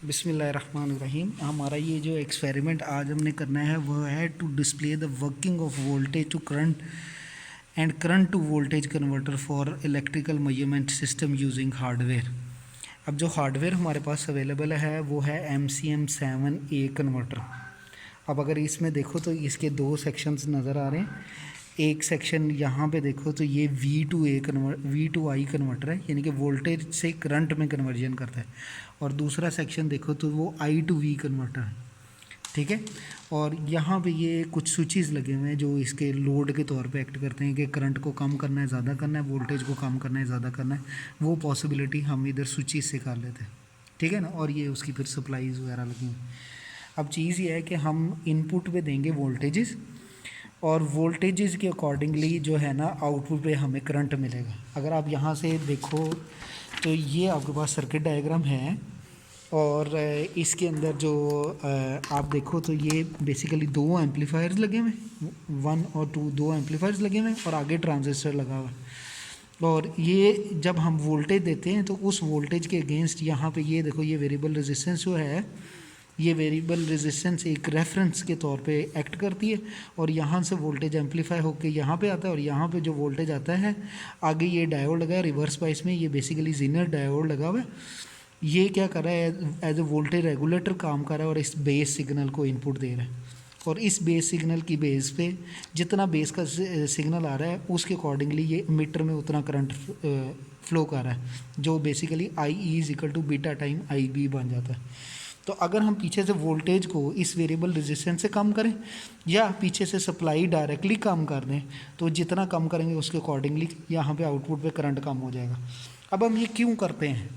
बिस्मिल्लाहिर्रहमानिर्रहीम। हमारा ये जो एक्सपेरिमेंट आज हमने करना है वो है to display the working of voltage to current and current to voltage converter for electrical measurement system using hardware. अब जो हार्डवेयर हमारे पास अवेलेबल है वो है MCM7A कन्वर्टर। अब अगर इसमें देखो तो इसके दो सेक्शंस नज़र आ रहे हैं। एक सेक्शन यहाँ पे देखो तो ये V2I कन्वर्टर है, यानी कि वोल्टेज से करंट में कन्वर्जन करता है। और दूसरा सेक्शन देखो तो वो I2V कन्वर्टर है, ठीक है। और यहाँ पे ये कुछ स्विचेस लगे हुए हैं जो इसके लोड के तौर पे एक्ट करते हैं कि करंट को कम करना है, ज़्यादा करना है, वोल्टेज को कम करना है, ज़्यादा करना है। वो पॉसिबिलिटी हम इधर स्विचेस से कर लेते हैं, ठीक है ना। और ये उसकी फिर सप्लाईज वगैरह लगी हुई। अब चीज़ ये है कि हम इनपुट पे देंगे वोल्टेजेस और वोल्टेजेस के अकॉर्डिंगली जो है ना आउटपुट पे हमें करंट मिलेगा। अगर आप यहाँ से देखो तो ये आपके पास सर्किट डायग्राम है और इसके अंदर जो आप देखो तो ये बेसिकली दो एम्पलीफायर्स लगे हुए हैं, 1 और 2, दो एम्पलीफायर्स लगे हुए हैं और आगे ट्रांजिस्टर लगा हुआ है। और ये जब हम वोल्टेज देते हैं तो उस वोल्टेज के अगेंस्ट यहाँ पे ये देखो ये वेरिएबल रेजिस्टेंस जो है, ये वेरिएबल रेजिस्टेंस एक रेफरेंस के तौर पे एक्ट करती है और यहाँ से वोल्टेज एम्पलीफाई होकर यहाँ पे आता है और यहाँ पे जो वोल्टेज आता है आगे ये डायोड लगा है रिवर्स बायस में, ये बेसिकली जीनर डायोड लगा हुआ है। ये क्या कर रहा है, एज ए वोल्टेज रेगुलेटर काम कर रहा है और इस बेस सिग्नल को इनपुट दे रहा है। और इस बेस सिग्नल की बेस पे जितना बेस का सिग्नल आ रहा है उसके अकॉर्डिंगली ये मीटर में उतना करंट फ्लो कर रहा है, जो बेसिकली I/E=β टाइम IB बन जाता है। तो अगर हम पीछे से वोल्टेज को इस वेरिएबल रेजिस्टेंस से कम करें या पीछे से सप्लाई डायरेक्टली कम कर दें तो जितना कम करेंगे उसके अकॉर्डिंगली यहाँ पे आउटपुट पे करंट कम हो जाएगा। अब हम ये क्यों करते हैं,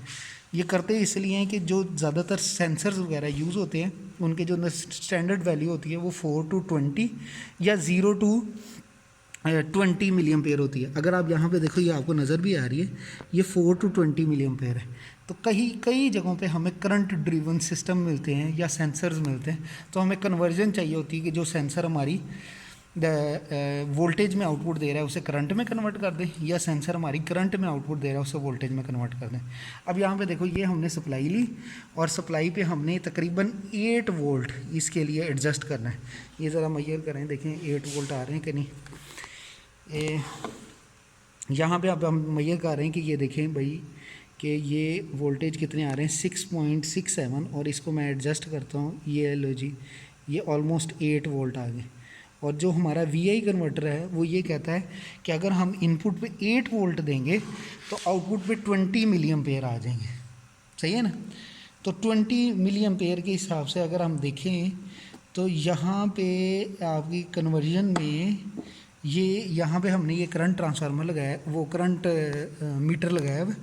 ये करते इसलिए हैं कि जो ज़्यादातर सेंसर्स वगैरह यूज़ होते हैं उनके जो स्टैंडर्ड वैल्यू होती है वो 4 to 20 या 0 to 20 मिली एम्पेयर होती है। अगर आप यहाँ पे देखो ये आपको नज़र भी आ रही है, ये 4 to 20 मिली एम्पेयर है। तो कई जगहों पे हमें करंट ड्रिवन सिस्टम मिलते हैं या सेंसर्स मिलते हैं, तो हमें कन्वर्जन चाहिए होती है कि जो सेंसर हमारी वोल्टेज में आउटपुट दे रहा है उसे करंट में कन्वर्ट कर दें या सेंसर हमारी करंट में आउटपुट दे रहा है उसे वोल्टेज में कन्वर्ट कर दें। अब यहाँ पे देखो ये हमने सप्लाई ली और सप्लाई पे हमने तकरीबन 8 वोल्ट इसके लिए एडजस्ट करना है। ये ज़रा मेजर करें, देखें 8 वोल्ट आ रहे हैं कि नहीं। यहाँ पे अब हम मेजर कर रहे हैं कि ये देखें भाई कि ये वोल्टेज कितने आ रहे हैं 6.67 और इसको मैं एडजस्ट करता हूँ, ये लो जी ये ऑलमोस्ट 8 वोल्ट आ गए। और जो हमारा VI कन्वर्टर है वो ये कहता है कि अगर हम इनपुट पे 8 वोल्ट देंगे तो आउटपुट पे 20 मिली एम्पेयर आ जाएंगे, सही है ना। तो 20 मिली एम्पेयर के हिसाब से अगर हम देखें तो यहाँ पे आपकी कन्वर्जन में ये यहाँ पे हमने ये करंट ट्रांसफार्मर लगाया, वो करंट मीटर लगाया है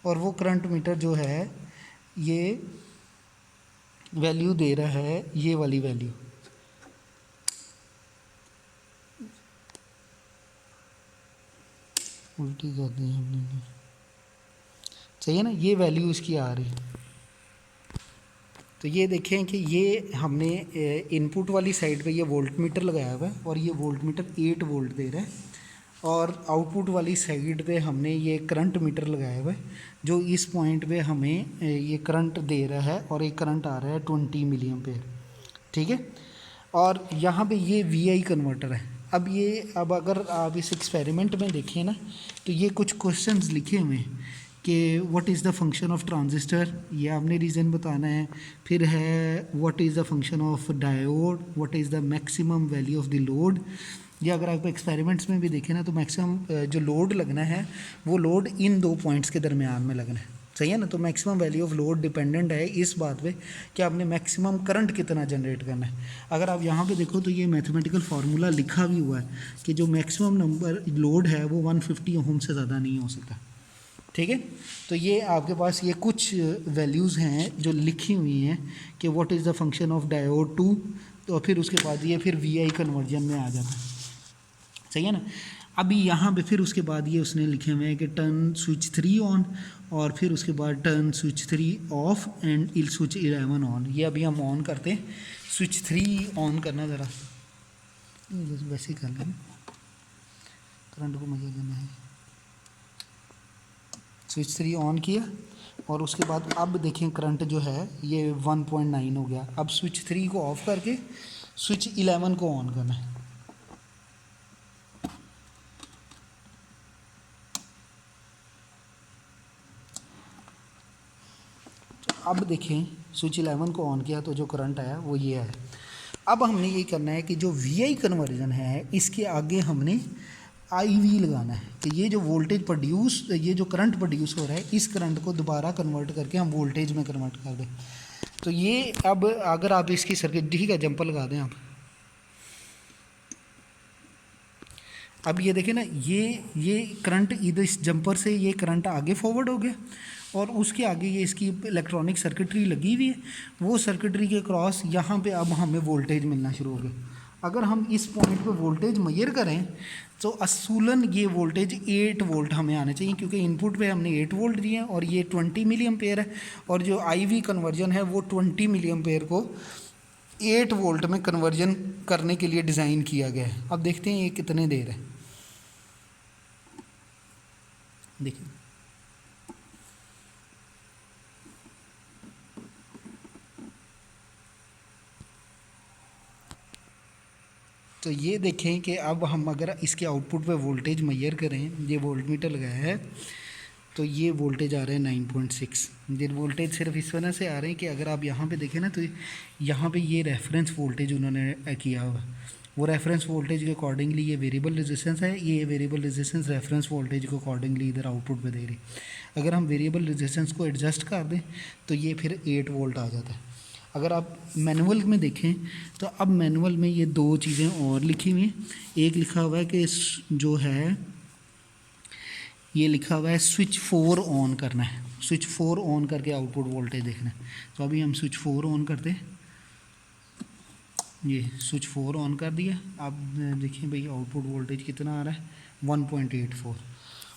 और वो करंट मीटर जो है ये वैल्यू दे रहा है, ये वाली वैल्यू उल्टी कर दी हमने, सही है ना, ये वैल्यू इसकी आ रही है। तो ये देखें कि ये हमने इनपुट वाली साइड पे ये वोल्ट मीटर लगाया हुआ है और ये वोल्ट मीटर 8 वोल्ट दे रहा है और आउटपुट वाली साइड पे हमने ये करंट मीटर लगाया हुआ है जो इस पॉइंट पे हमें ये करंट दे रहा है और एक करंट आ रहा है 20 मिली एम्पेयर, ठीक है। और यहाँ पे ये VI कन्वर्टर है। अब अगर आप इस एक्सपेरिमेंट में देखें ना तो ये कुछ क्वेश्चंस लिखे हुए हैं कि what is the function of transistor, ये आपने रीज़न बताना है। फिर है what is the function of diode, what is the maximum value of the load. या अगर आप एक्सपेरिमेंट्स में भी देखें ना तो मैक्सिमम जो लोड लगना है वो लोड इन दो पॉइंट्स के दरमियान में लगना है, सही है ना। तो maximum value of load dependent है इस बात पे कि आपने मैक्सिमम करंट कितना जनरेट करना है। अगर आप यहाँ पे देखो तो ये मैथमेटिकल फार्मूला लिखा भी हुआ है कि जो मैक्सिमम नंबर लोड है वो 150 ओम से ज़्यादा नहीं हो सकता, ठीक है। तो ये आपके पास ये कुछ वैल्यूज़ हैं जो लिखी हुई हैं कि what is the function of diode 2, तो फिर उसके बाद ये फिर VI कन्वर्जन में आ जाता है, सही है ना। अभी यहाँ पे फिर उसके बाद ये उसने लिखे हुए हैं कि टर्न स्विच 3 ऑन और फिर उसके बाद turn switch 3 of and switch 11 on. ये अभी हम ऑन करते हैं, स्विच 3 ऑन करना ज़रा वैसे ही कर लेना, करंट को मेजर करना है। स्विच 3 ऑन किया और उसके बाद अब देखें करंट जो है ये 1.9 हो गया। अब स्विच 3 को ऑफ करके स्विच 11 को ऑन करना है। तो अब देखें स्विच 11 को ऑन किया तो जो करंट आया वो ये है। अब हमने ये करना है कि जो वीआई कन्वर्जन है इसके आगे हमने आईवी लगाना है कि ये जो वोल्टेज प्रोड्यूस, ये जो करंट प्रोड्यूस हो रहा है इस करंट को दोबारा कन्वर्ट करके हम वोल्टेज में कन्वर्ट कर दें। तो ये अब अगर आप इसकी सर्किट, ठीक है, जंपर लगा दें आप। अब ये देखें ना, ये करंट इधर इस जंपर से ये करंट आगे फॉरवर्ड हो गया और उसके आगे ये इसकी इलेक्ट्रॉनिक सर्किटरी लगी हुई है। वो सर्किटरी के क्रॉस यहाँ पे अब हमें वोल्टेज मिलना शुरू हो गया। अगर हम इस पॉइंट पे वोल्टेज मेजर करें तो असूलन ये वोल्टेज 8 वोल्ट हमें आने चाहिए, क्योंकि इनपुट पे हमने 8 वोल्ट दिए हैं और ये 20 मिली एम्पेयर है और जो आईवी कन्वर्जन है वो 20 मिली एम्पेयर को 8 वोल्ट में कन्वर्जन करने के लिए डिज़ाइन किया गया है। अब देखते हैं ये कितने देर है। देखिए तो ये देखें कि अब हम अगर इसके आउटपुट पे वोल्टेज मेजर करें, ये वोल्ट मीटर लगाया है तो ये वोल्टेज आ रहे हैं 9.6। ये वोल्टेज सिर्फ इस वजह से आ रहे हैं कि अगर आप यहाँ पे देखें ना तो यहाँ पे ये रेफरेंस वोल्टेज उन्होंने किया हुआ, वो रेफरेंस वोल्टेज के अकॉर्डिंगली ये वेरिएबल रेजिस्टेंस है, ये वेरिएबल रेजिस्टेंस रेफरेंस वोल्टेज को अकॉर्डिंगली इधर आउटपुट पे दे रही। अगर हम वेरिएबल रेजिस्टेंस को एडजस्ट कर दें तो ये फिर 8 वोल्ट आ जाता है। अगर आप मैनुअल में देखें तो अब मैनुअल में ये दो चीज़ें और लिखी हुई हैं। एक लिखा हुआ है कि जो है ये लिखा हुआ है स्विच 4 ऑन करना है, स्विच 4 ऑन करके आउटपुट वोल्टेज देखना है। तो अभी हम स्विच 4 ऑन करते हैं, ये स्विच 4 ऑन कर दिया। अब देखिए भाई आउटपुट वोल्टेज कितना आ रहा है 1.84।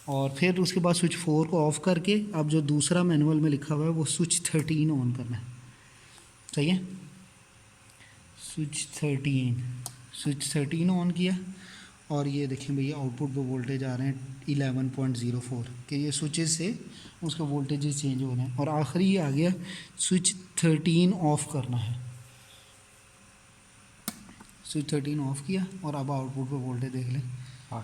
और फिर उसके बाद स्विच 4 को ऑफ़ करके अब जो दूसरा मैनुअल में लिखा हुआ है वो स्विच 13 ऑन करना है। सही है, स्विच 13 ऑन किया और ये देखें भैया आउटपुट पे वोल्टेज आ रहे हैं 11.04 कि ये स्विचेस से उसके वोल्टेजेस चेंज हो रहे हैं। और आखिरी ये आ गया स्विच 13 ऑफ़ करना है, स्विच 13 ऑफ़ किया और अब आउटपुट पे वोल्टेज देख लें 8,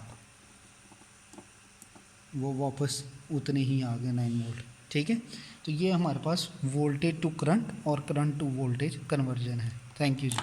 वो वापस उतने ही आ गए 9 वोल्ट। ठीक है, तो ये हमारे पास वोल्टेज टू करंट और करंट टू वोल्टेज कन्वर्जन है। Thank you ji.